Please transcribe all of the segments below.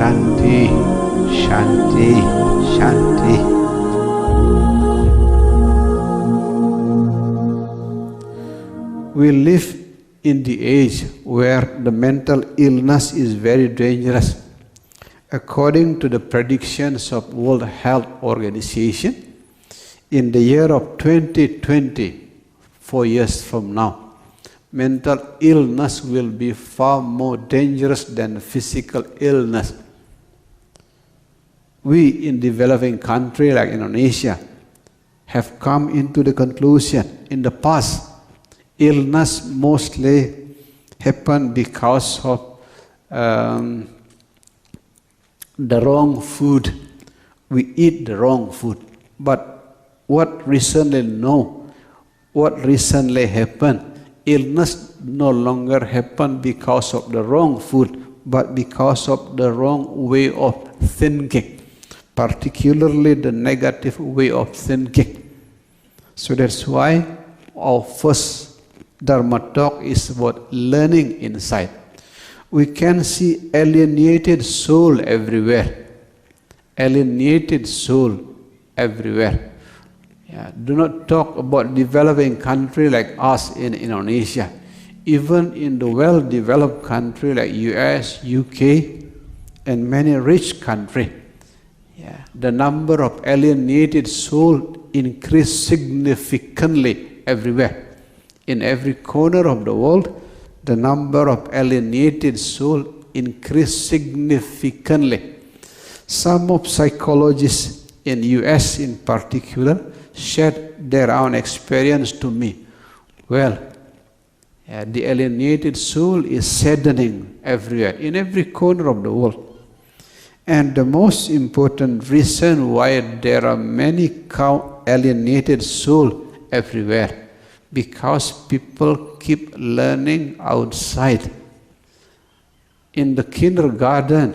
Shanti, Shanti, Shanti. We live in the age where the mental illness is very dangerous. According to the predictions of World Health Organization, in the year of 2020, 4 years from now, mental illness will be far more dangerous than physical illness. We in developing countries like Indonesia have come into the conclusion in the past, illness mostly happen because of the wrong food. We eat the wrong food. But what recently happened, illness no longer happen because of the wrong food, but because of the wrong way of thinking, particularly the negative way of thinking. So that's why our first Dharma talk is about learning insight. We can see alienated soul everywhere. Alienated soul everywhere. Yeah, do not talk about developing country like us in Indonesia. Even in the well-developed country like US, UK, and many rich countries, yeah, the number of alienated soul increased significantly everywhere. In every corner of the world, the number of alienated soul increased significantly. Some of psychologists in US in particular shared their own experience to me. Well, the alienated soul is saddening everywhere, in every corner of the world. And the most important reason why there are many alienated souls everywhere, because people keep learning outside. In the kindergarten,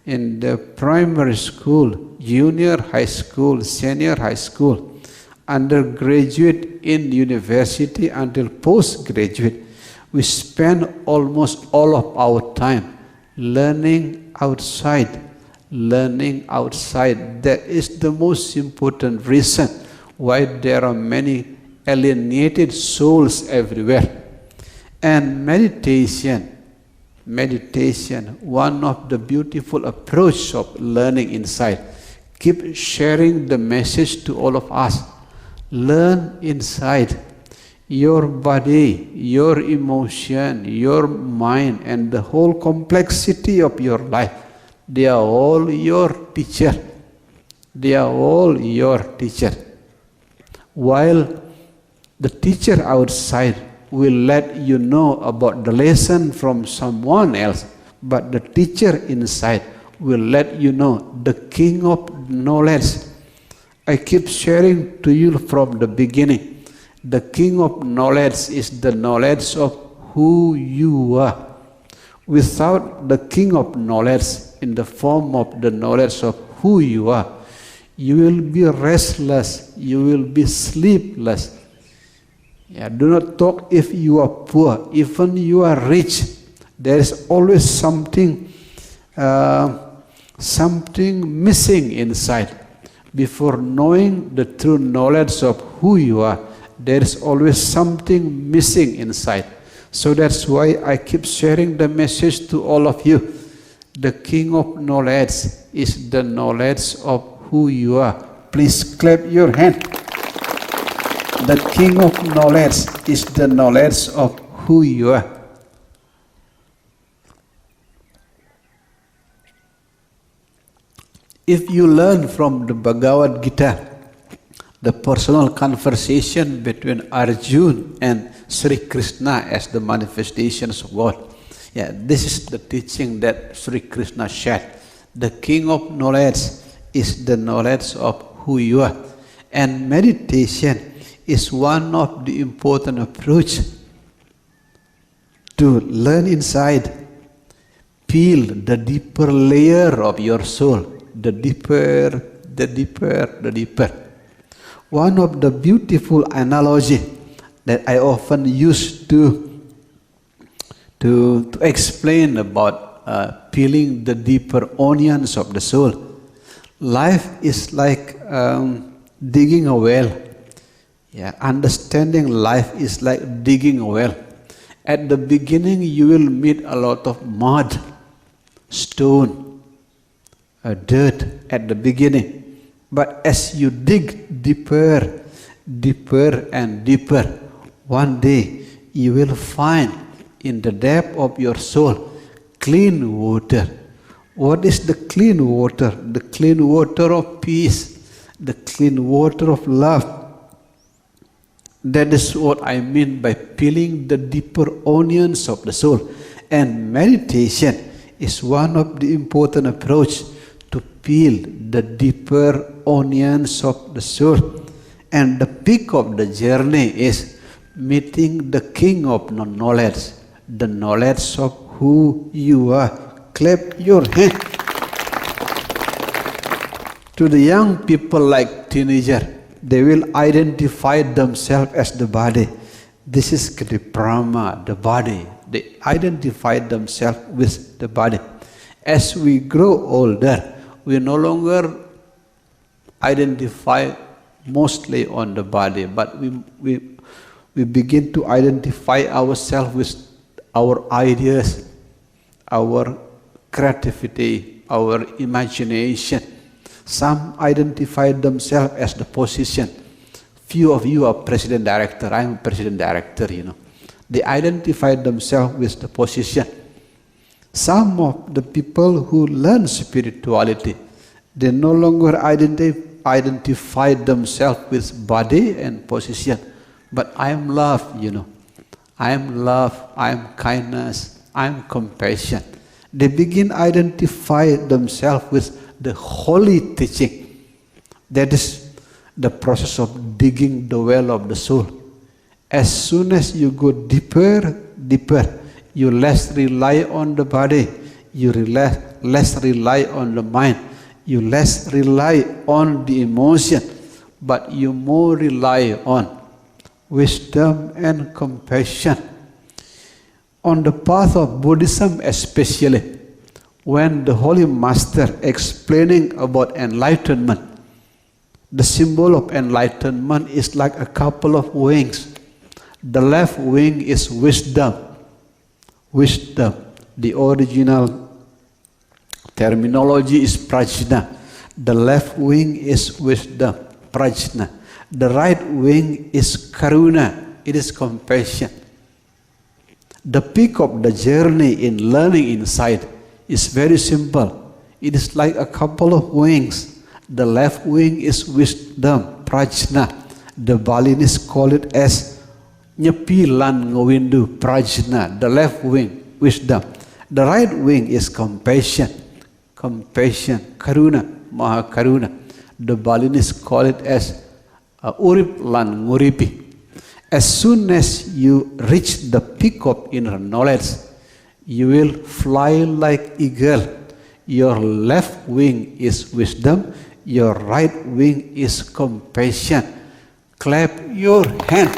in the primary school, junior high school, senior high school, undergraduate in university until postgraduate, we spend almost all of our time learning outside. Learning outside. That is the most important reason why there are many alienated souls everywhere. And meditation, one of the beautiful approach of learning inside. Keep sharing the message to all of us. Learn inside. Your body, your emotion, your mind, and the whole complexity of your life, they are all your teacher. They are all your teacher. While the teacher outside will let you know about the lesson from someone else, but the teacher inside will let you know the king of knowledge. I keep sharing to you from the beginning. The king of knowledge is the knowledge of who you are. Without the king of knowledge in the form of the knowledge of who you are, you will be restless, you will be sleepless. Yeah, do not talk if you are poor, even you are rich. There is always something missing inside. Before knowing the true knowledge of who you are, there is always something missing inside. So that's why I keep sharing the message to all of you. The king of knowledge is the knowledge of who you are. Please clap your hand. The king of knowledge is the knowledge of who you are. If you learn from the Bhagavad Gita, the personal conversation between Arjuna and Sri Krishna as the manifestations of God, yeah, this is the teaching that Sri Krishna shared. The king of knowledge is the knowledge of who you are. And meditation is one of the important approach to learn inside, peel the deeper layer of your soul, the deeper. One of the beautiful analogy that I often use to explain about peeling the deeper onions of the soul. Life is like digging a well. Yeah, understanding life is like digging a well. At the beginning, you will meet a lot of mud, stone, dirt at the beginning. But as you dig deeper, deeper and deeper, one day you will find in the depth of your soul clean water. What is the clean water? The clean water of peace, the clean water of love. That is what I mean by peeling the deeper onions of the soul. And meditation is one of the important approach to peel the deeper onions of the soul. And the peak of the journey is meeting the king of knowledge, the knowledge of who you are. Clap your hand. To the young people like teenager, they will identify themselves as the body. This is the Brahma, the body. They identify themselves with the body. As we grow older, we no longer identify mostly on the body, but we begin to identify ourselves with our ideas, our creativity, our imagination. Some identify themselves as the position. Few of you are president director. I am president director, They identify themselves with the position. Some of the people who learn spirituality, they no longer identify themselves with body and position. But I am love, I am love, I am kindness, I am compassion. They begin identify themselves with the holy teaching. That is the process of digging the well of the soul. As soon as you go deeper, you less rely on the body, you less rely on the mind, you less rely on the emotion, but you more rely on wisdom and compassion. On the path of Buddhism especially, when the Holy Master explaining about enlightenment, the symbol of enlightenment is like a couple of wings. The left wing is wisdom. Wisdom. The original terminology is prajna. The left wing is wisdom, prajna. The right wing is karuna. It is compassion. The peak of the journey in learning insight is very simple. It is like a couple of wings. The left wing is wisdom, prajna. The Balinese call it as nyepi lan ngawindu, prajna. The left wing, wisdom. The right wing is compassion, karuna, maha karuna. The Balinese call it as urip lan nguripi. As soon as you reach the peak of inner knowledge, you will fly like eagle. Your left wing is wisdom, your right wing is compassion. Clap your hand.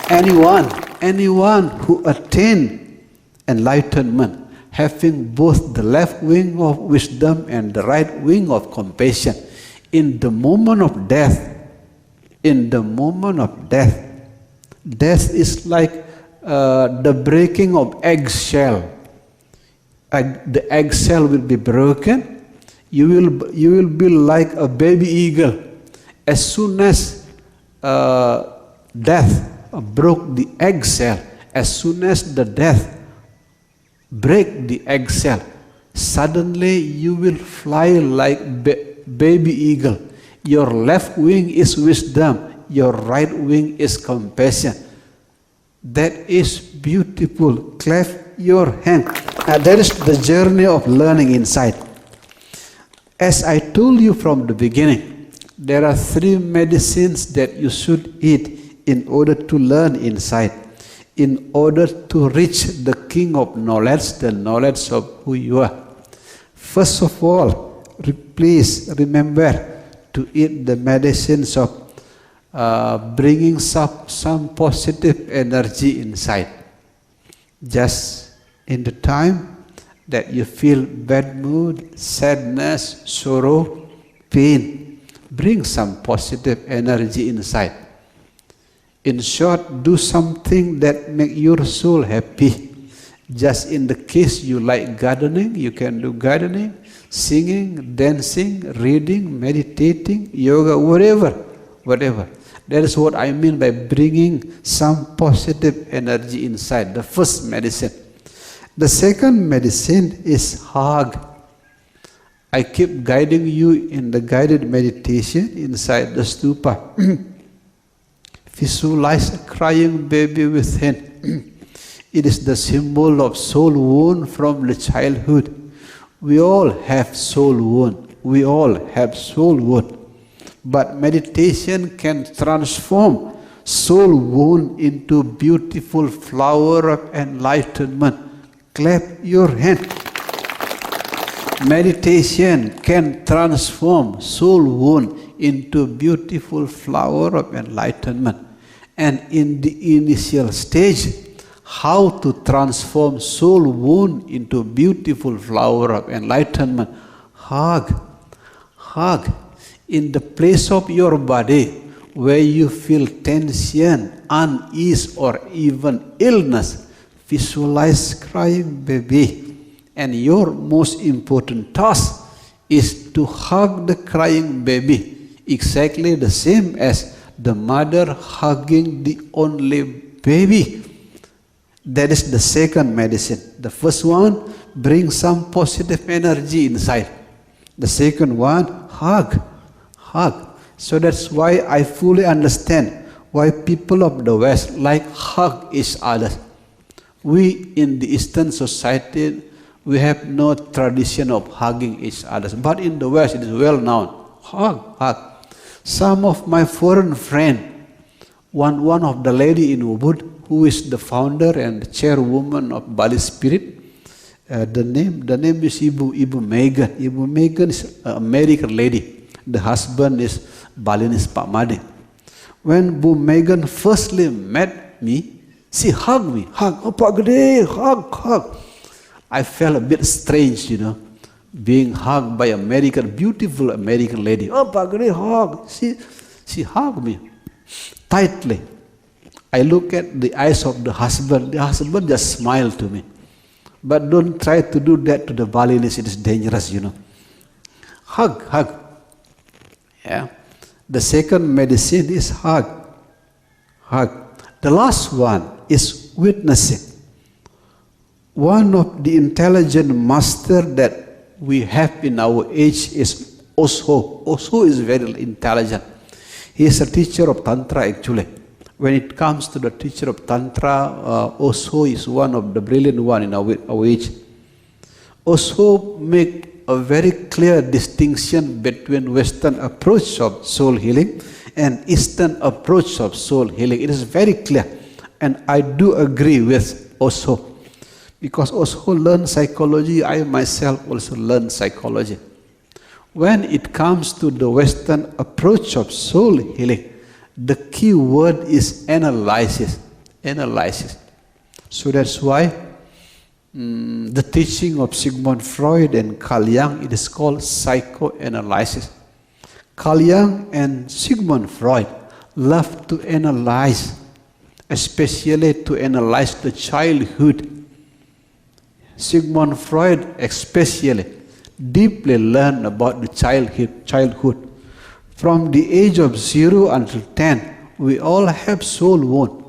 Anyone who attain enlightenment, having both the left wing of wisdom and the right wing of compassion, in the moment of death, death is like the breaking of eggshell. The eggshell will be broken. You will be like a baby eagle. As soon as death broke the eggshell, as soon as the death break the eggshell, suddenly you will fly like baby eagle. Your left wing is wisdom. Your right wing is compassion. That is beautiful. Clap your hand. That is the journey of learning insight. As I told you from the beginning, there are 3 medicines that you should eat in order to learn insight, in order to reach the king of knowledge, the knowledge of who you are. First of all, please remember to eat the medicines of bringing some positive energy inside. Just in the time that you feel bad mood, sadness, sorrow, pain. Bring some positive energy inside. In short, do something that make your soul happy. Just in the case you like gardening, you can do gardening, singing, dancing, reading, meditating, yoga, whatever. That is what I mean by bringing some positive energy inside. The first medicine. The second medicine is hug. I keep guiding you in the guided meditation inside the stupa. Visualize a crying baby within. It is the symbol of soul wound from the childhood. We all have soul wound. We all have soul wound. But meditation can transform soul wound into beautiful flower of enlightenment. Clap your hand. Meditation can transform soul wound into beautiful flower of enlightenment. And in the initial stage, how to transform soul wound into beautiful flower of enlightenment? Hug. In the place of your body where you feel tension, unease, or even illness, visualize crying baby. And your most important task is to hug the crying baby, exactly the same as the mother hugging the only baby. That is the second medicine. The first one, bring some positive energy inside. The second one, hug. So that's why I fully understand why people of the West like hug each other. We in the Eastern society, we have no tradition of hugging each other. But in the West, it is well known. Hug. Some of my foreign friends, one of the lady in Ubud, who is the founder and chairwoman of Bali Spirit, the name is Ibu Megan. Ibu Megan is an American lady. The husband is Balinese Pak Made. When Bu Megan firstly met me, she hugged me. Oh, Pak Gede, hug. I felt a bit strange, being hugged by beautiful American lady. Oh, Pak Gede, hug. She hugged me tightly. I look at the eyes of the husband. The husband just smiled to me. But don't try to do that to the Balinese. It is dangerous, Hug. Yeah. The second medicine is hug. The last one is witnessing. One of the intelligent master that we have in our age is Osho. Osho is very intelligent. He is a teacher of Tantra actually. When it comes to the teacher of Tantra, Osho is one of the brilliant one in our age. Osho make a very clear distinction between Western approach of soul healing and Eastern approach of soul healing. It is very clear. And I do agree with Osho. Because Osho learned psychology, I myself also learned psychology. When it comes to the Western approach of soul healing, the key word is analysis. So that's why the teaching of Sigmund Freud and Carl Jung, it is called psychoanalysis. Carl Jung and Sigmund Freud love to analyze, especially to analyze the childhood. Sigmund Freud especially deeply learned about the childhood. From the age of 0 until 10, we all have soul wound.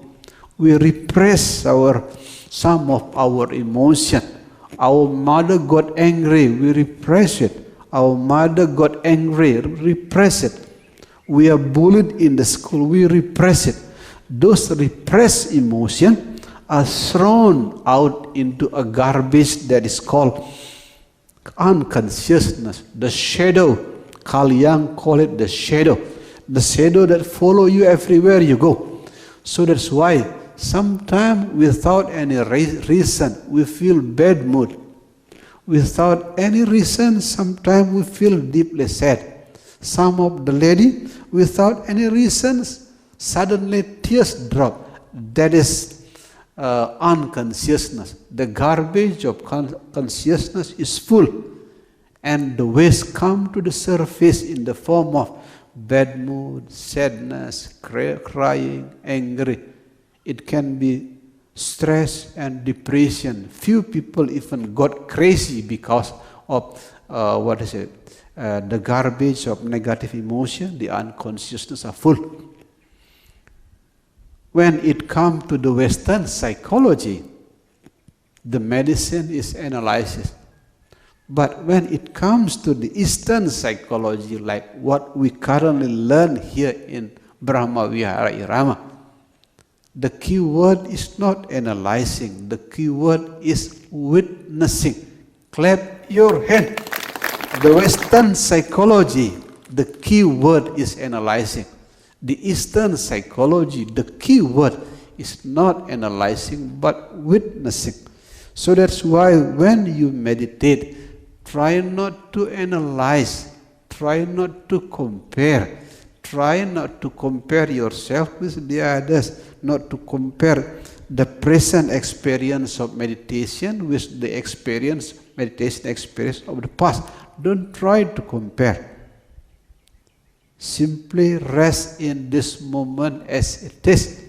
We repress some of our emotion. Our mother got angry, we repress it. Our mother got angry, repress it. We are bullied in the school, we repress it. Those repressed emotions are thrown out into a garbage that is called unconsciousness, the shadow. Carl Jung called it the shadow that follow you everywhere you go. So that's why sometimes without any reason we feel bad mood. Without any reason, sometimes we feel deeply sad. Some of the lady, without any reasons, suddenly tears drop. That is unconsciousness. The garbage of consciousness is full, and the waste come to the surface in the form of bad mood, sadness, crying, angry. It can be stress and depression. Few people even got crazy because of the garbage of negative emotion. The unconsciousness are full. When it comes to the Western psychology, the medicine is analysis. But when it comes to the Eastern psychology, like what we currently learn here in Brahma Vihara Irama, the key word is not analyzing, the key word is witnessing. Clap your hand. The Western psychology, the key word is analyzing. The Eastern psychology, the key word is not analyzing but witnessing. So that's why when you meditate, try not to analyze, try not to compare, try not to compare yourself with the others, not to compare the present experience of meditation with the meditation experience of the past. Don't try to compare. Simply rest in this moment as it is.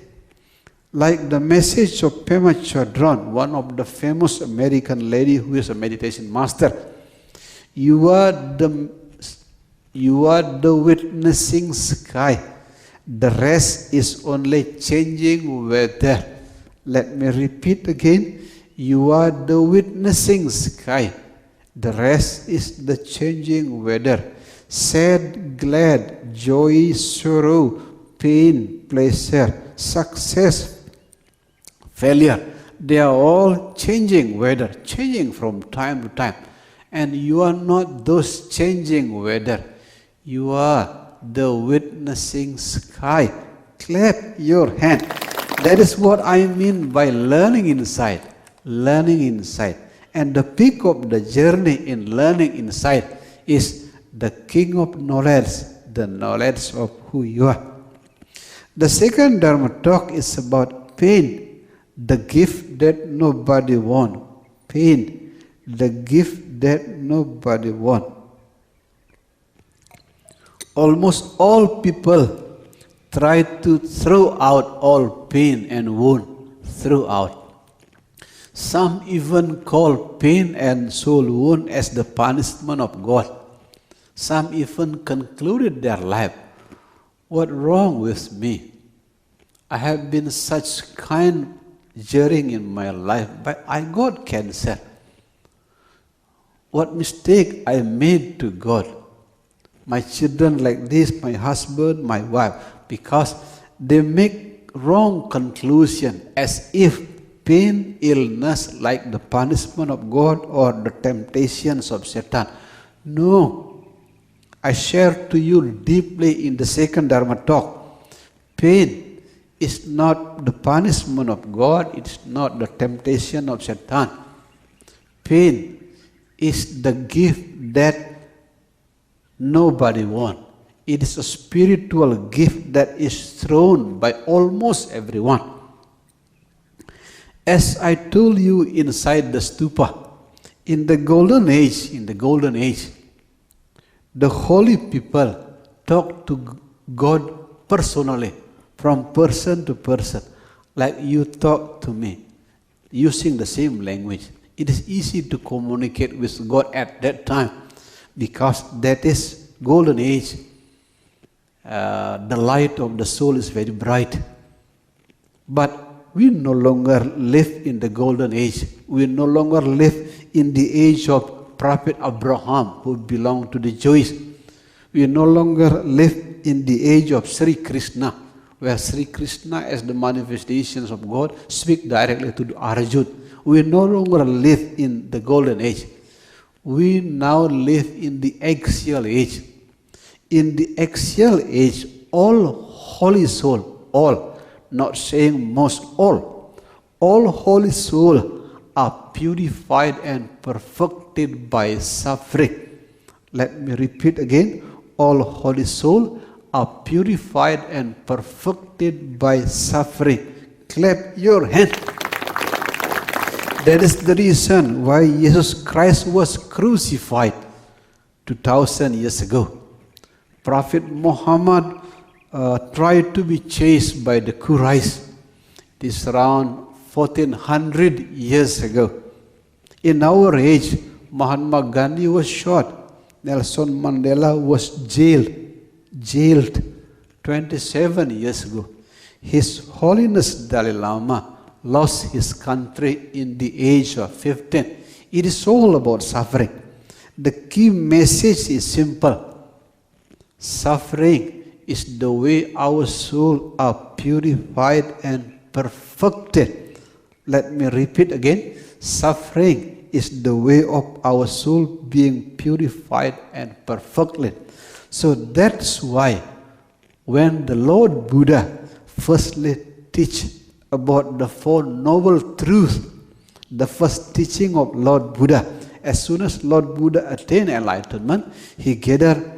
Like the message of Pema Chodron, one of the famous American lady who is a meditation master. You are the witnessing sky. The rest is only changing weather. Let me repeat again. You are the witnessing sky. The rest is the changing weather. Sad, glad, joy, sorrow, pain, pleasure, success, failure. They are all changing weather, changing from time to time. And you are not those changing weather. You are the witnessing sky. Clap your hand. That is what I mean by learning inside. Learning inside. And the peak of the journey in learning inside is the king of knowledge, the knowledge of who you are. The second Dharma talk is about pain, the gift that nobody wants. Pain, the gift that nobody wants. Almost all people try to throw out all pain and wound, throw out. Some even call pain and soul wound as the punishment of God. Some even concluded their life. What wrong with me? I have been such kind journey in my life, but I got cancer. What mistake I made to God? My children like this, my husband, my wife, because they make wrong conclusion as if pain, illness like the punishment of God or the temptations of Satan. No. I share to you deeply in the second Dharma talk. Pain is not the punishment of God, it's not the temptation of Satan. Pain is the gift that nobody wants. It is a spiritual gift that is thrown by almost everyone. As I told you inside the stupa, in the golden age, the holy people talk to God personally, from person to person, like you talk to me, using the same language. It is easy to communicate with God at that time, because that is golden age. The light of the soul is very bright. But we no longer live in the golden age. We no longer live in the age of Prophet Abraham, who belonged to the Jews. We no longer live in the age of Sri Krishna, where Sri Krishna, as the manifestations of God, speak directly to Arjuna. We no longer live in the golden age. We now live in the axial age. In the axial age, all holy soul, all, not saying most, all holy soul are purified and perfected by suffering. Let me repeat again. All holy soul are purified and perfected by suffering. Clap your hand. That is the reason why Jesus Christ was crucified 2000 years ago. Prophet Muhammad tried to be chased by the Quraysh. It is around 1400 years ago. In our age, Mahatma Gandhi was shot. Nelson Mandela was jailed 27 years ago. His Holiness Dalai Lama lost his country in the age of 15. It is all about suffering. The key message is simple. Suffering is the way our soul are purified and perfected. Let me repeat again. Suffering is the way of our soul being purified and perfected. So that's why when the Lord Buddha firstly teach about the Four Noble Truths, the first teaching of Lord Buddha, as soon as Lord Buddha attained enlightenment, he gathered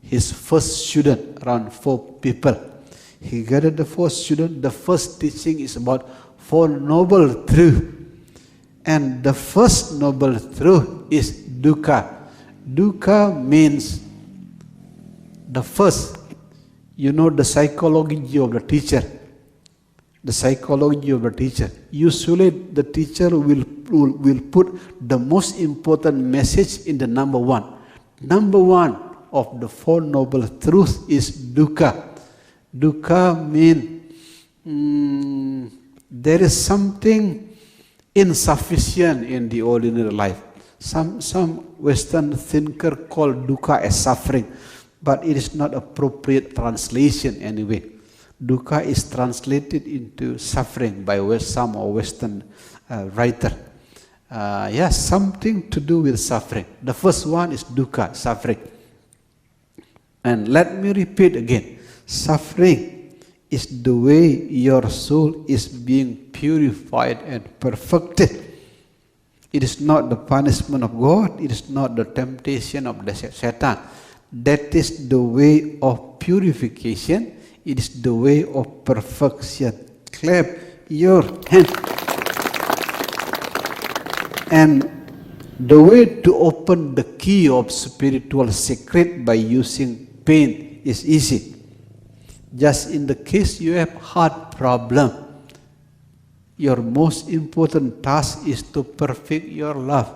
his first student, around 4 people. He gathered the 4 students. The first teaching is about Four Noble Truths. And the first noble truth is dukkha. Dukkha means the first. You know the psychology of the teacher. The psychology of the teacher. Usually the teacher will put the most important message in the number 1. Number 1 of the Four Noble Truths is dukkha. Dukkha means there is something insufficient in the ordinary life. Some Western thinker call dukkha as suffering, but it is not appropriate translation anyway. Dukkha is translated into suffering by some Western writer. Yes, something to do with suffering. The first one is dukkha, suffering. And let me repeat again. Suffering is the way your soul is being purified and perfected. It is not the punishment of God. It is not the temptation of the Satan. That is the way of purification. It is the way of perfection. Clap your hand. And the way to open the key of spiritual secret by using pain is easy. Just in the case you have heart problem, your most important task is to perfect your love.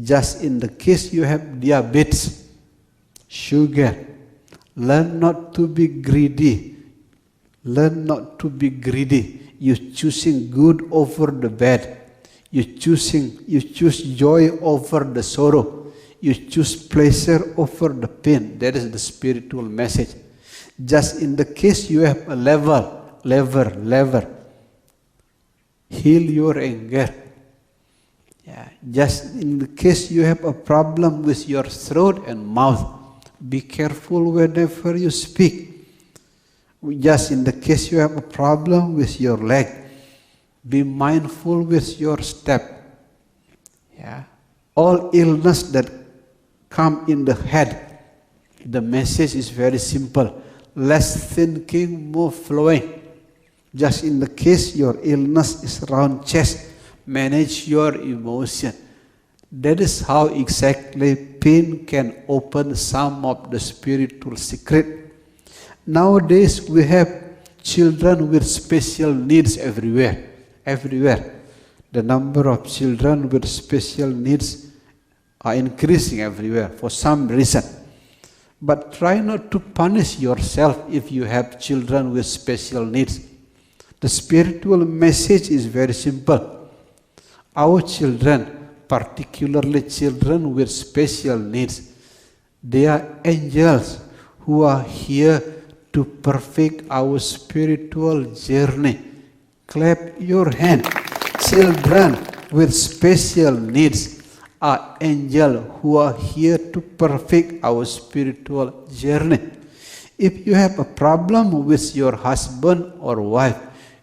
Just in the case you have diabetes, sugar, learn not to be greedy. Learn not to be greedy. You choosing good over the bad. You choose joy over the sorrow. You choose pleasure over the pain. That is the spiritual message. Just in the case you have a lever, heal your anger. Yeah. Just in the case you have a problem with your throat and mouth, be careful whenever you speak. Just in the case you have a problem with your leg, be mindful with your step. Yeah. All illness that come in the head, the message is very simple. Less thinking, more flowing. Just in the case your illness is around chest, manage your emotion. That is how exactly pain can open some of the spiritual secret. Nowadays we have children with special needs everywhere. The number of children with special needs are increasing everywhere for some reason. But try not to punish yourself if you have children with special needs. The spiritual message is very simple. Our children, particularly children with special needs, they are angels who are here to perfect our spiritual journey. Clap your hand. Children with special needs are angels who are here to perfect our spiritual journey. If you have a problem with your husband or wife,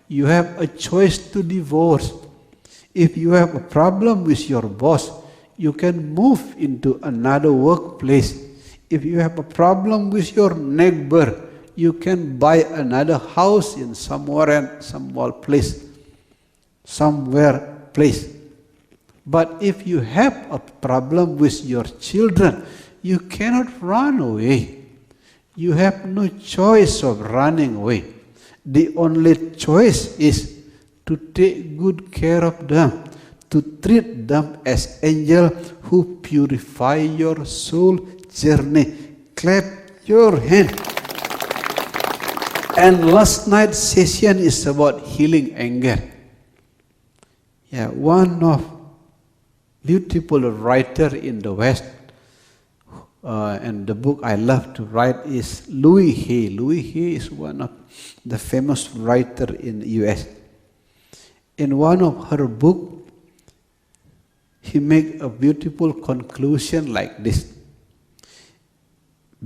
you have a choice to divorce. If you have a problem with your boss, you can move into another workplace. If you have a problem with your neighbor, you can buy another house in somewhere and some place. somewhere place. But if you have a problem with your children, you cannot run away. You have no choice of running away. The only choice is to take good care of them, to treat them as angels who purify your soul journey. Clap your hand. And last night's session is about healing anger. Yeah, one of beautiful writer in the West, and the book I love to write is Louis Hay. Louis Hay is one of the famous writer in the US. In one of her book, he make a beautiful conclusion like this: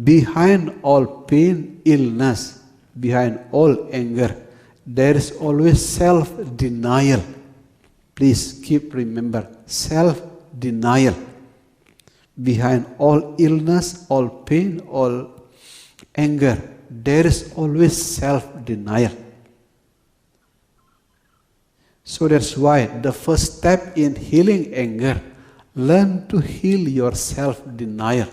behind all pain, illness, behind all anger, there is always self-denial. Please keep remember, self-denial. Behind all illness, all pain, all anger, there is always self-denial. So that's why the first step in healing anger, learn to heal your self-denial.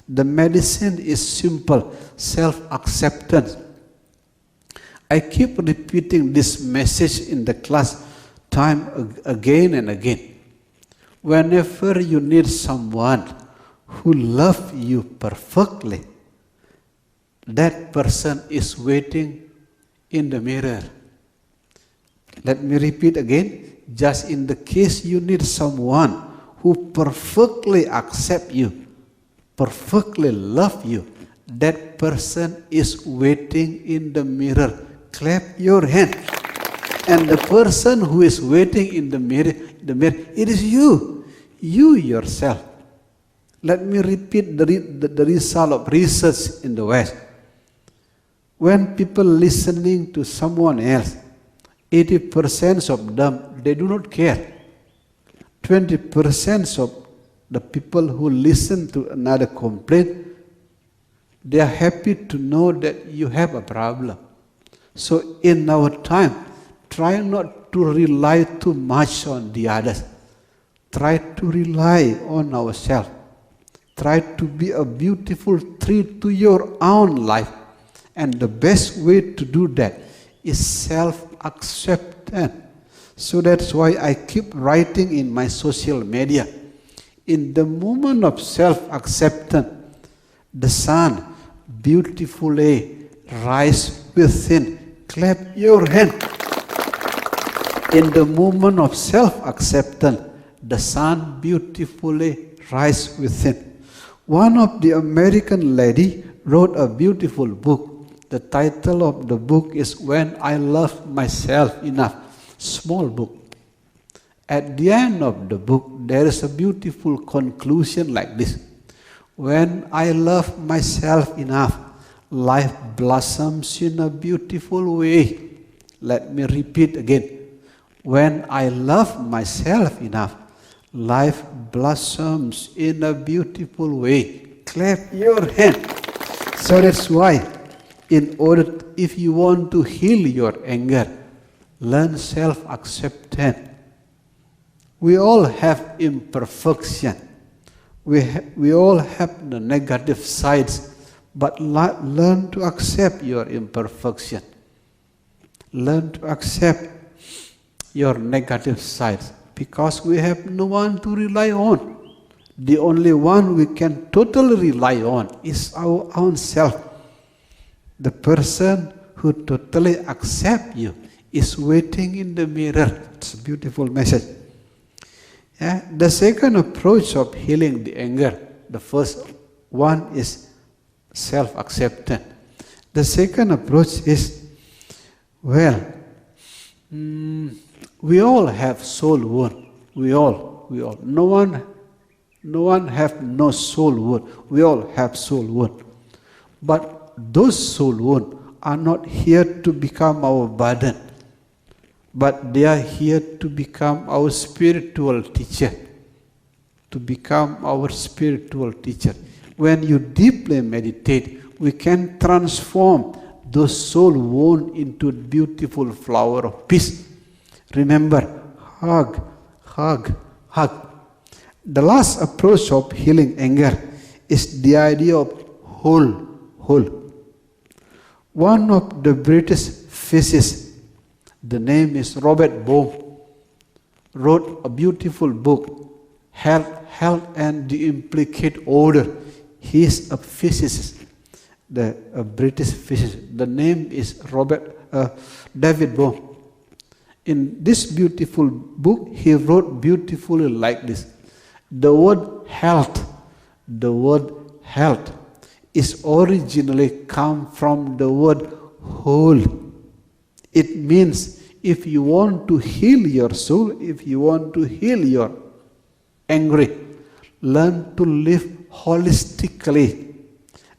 The medicine is simple, self-acceptance. I keep repeating this message in the class time again and again. Whenever you need someone who loves you perfectly, that person is waiting in the mirror. Let me repeat again. Just in the case you need someone who perfectly accepts you, perfectly loves you, that person is waiting in the mirror. Clap your hand. And the person who is waiting in the mirror, it is you yourself. Let me repeat the result of research in the West. When people listening to someone else, 80% of them, they do not care. 20% of the people who listen to another complaint, they are happy to know that you have a problem. So in our time, try not to rely too much on the others. Try to rely on ourselves. Try to be a beautiful tree to your own life. And the best way to do that is self-acceptance. So that's why I keep writing in my social media. In the moment of self-acceptance, the sun beautifully rises within. Clap your hand. In the moment of self-acceptance, the sun beautifully rises within. One of the American lady wrote a beautiful book. The title of the book is When I Love Myself Enough. Small book. At the end of the book, there is a beautiful conclusion like this. When I love myself enough, life blossoms in a beautiful way. Let me repeat again. When I love myself enough, life blossoms in a beautiful way. Clap your hand. So that's why, if you want to heal your anger, learn self-acceptance. We all have imperfection. We all have the negative sides, but learn to accept your imperfection. Learn to accept your negative sides, because we have no one to rely on. The only one we can totally rely on is our own self. The person who totally accepts you is waiting in the mirror. It's a beautiful message. Yeah? The second approach of healing the anger, the first one is self-acceptance. The second approach is, we all have soul wound. We all. No one have no soul wound. We all have soul wound. But those soul wounds are not here to become our burden, but they are here to become our spiritual teacher. To become our spiritual teacher. When you deeply meditate, we can transform those soul wounds into a beautiful flower of peace. Remember hug, hug, hug. The last approach of healing anger is the idea of whole. One of the British physicists, the name is Robert Bohm, wrote a beautiful book, Health and the Implicate Order. He is a physicist, a British physicist. The name is David Bohm. In this beautiful book, he wrote beautifully like this. The word health is originally come from the word whole. It means if you want to heal your soul, if you want to heal your angry, learn to live holistically.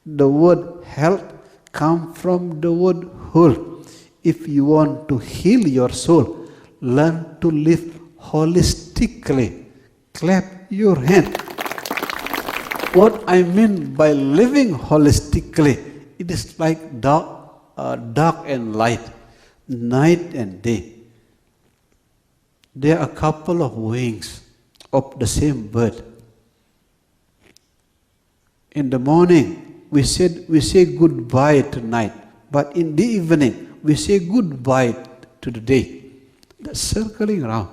The word health comes from the word whole. If you want to heal your soul, learn to live holistically. Clap your hand. What I mean by living holistically, it is like dark and light, night and day. There are a couple of wings of the same bird. In the morning, we say goodbye to night, but in the evening, we say goodbye to the day. That's circling around.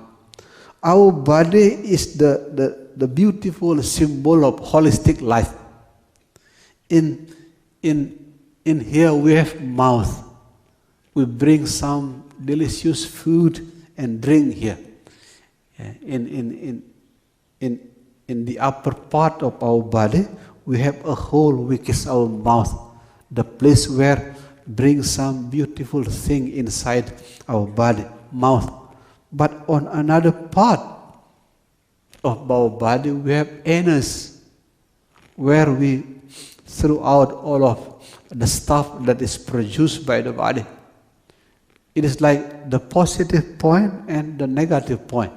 Our body is the beautiful symbol of holistic life. In here we have mouth. We bring some delicious food and drink here. In the upper part of our body, we have a hole which is our mouth, the place where bring some beautiful thing inside our body, mouth. But on another part of our body, we have anus, where we throw out all of the stuff that is produced by the body. It is like the positive point and the negative point.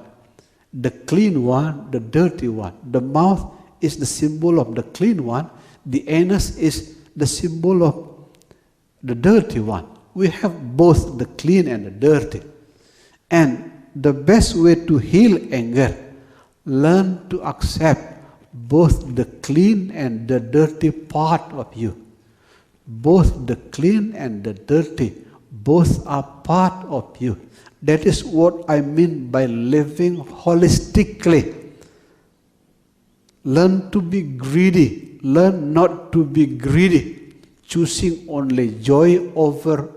The clean one, the dirty one. The mouth is the symbol of the clean one. The anus is the symbol of the dirty one. We have both the clean and the dirty. And the best way to heal anger, learn to accept both the clean and the dirty part of you. Both the clean and the dirty, both are part of you. That is what I mean by living holistically. Learn to be greedy. Learn not to be greedy, choosing only joy over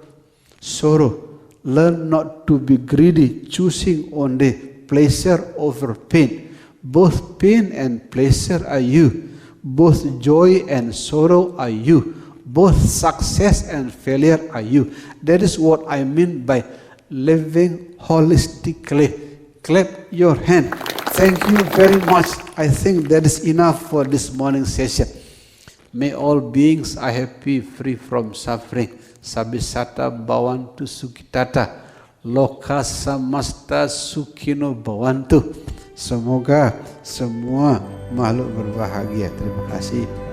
sorrow. Learn not to be greedy, choosing only pleasure over pain. Both pain and pleasure are you. Both joy and sorrow are you. Both success and failure are you. That is what I mean by living holistically. Clap your hand. Thank you very much. I think that is enough for this morning session. May all beings are happy, free from suffering. Sabisata bhavantu sukhitata. Loka samasta sukhino bhavantu. Semoga semua makhluk berbahagia. Terima kasih.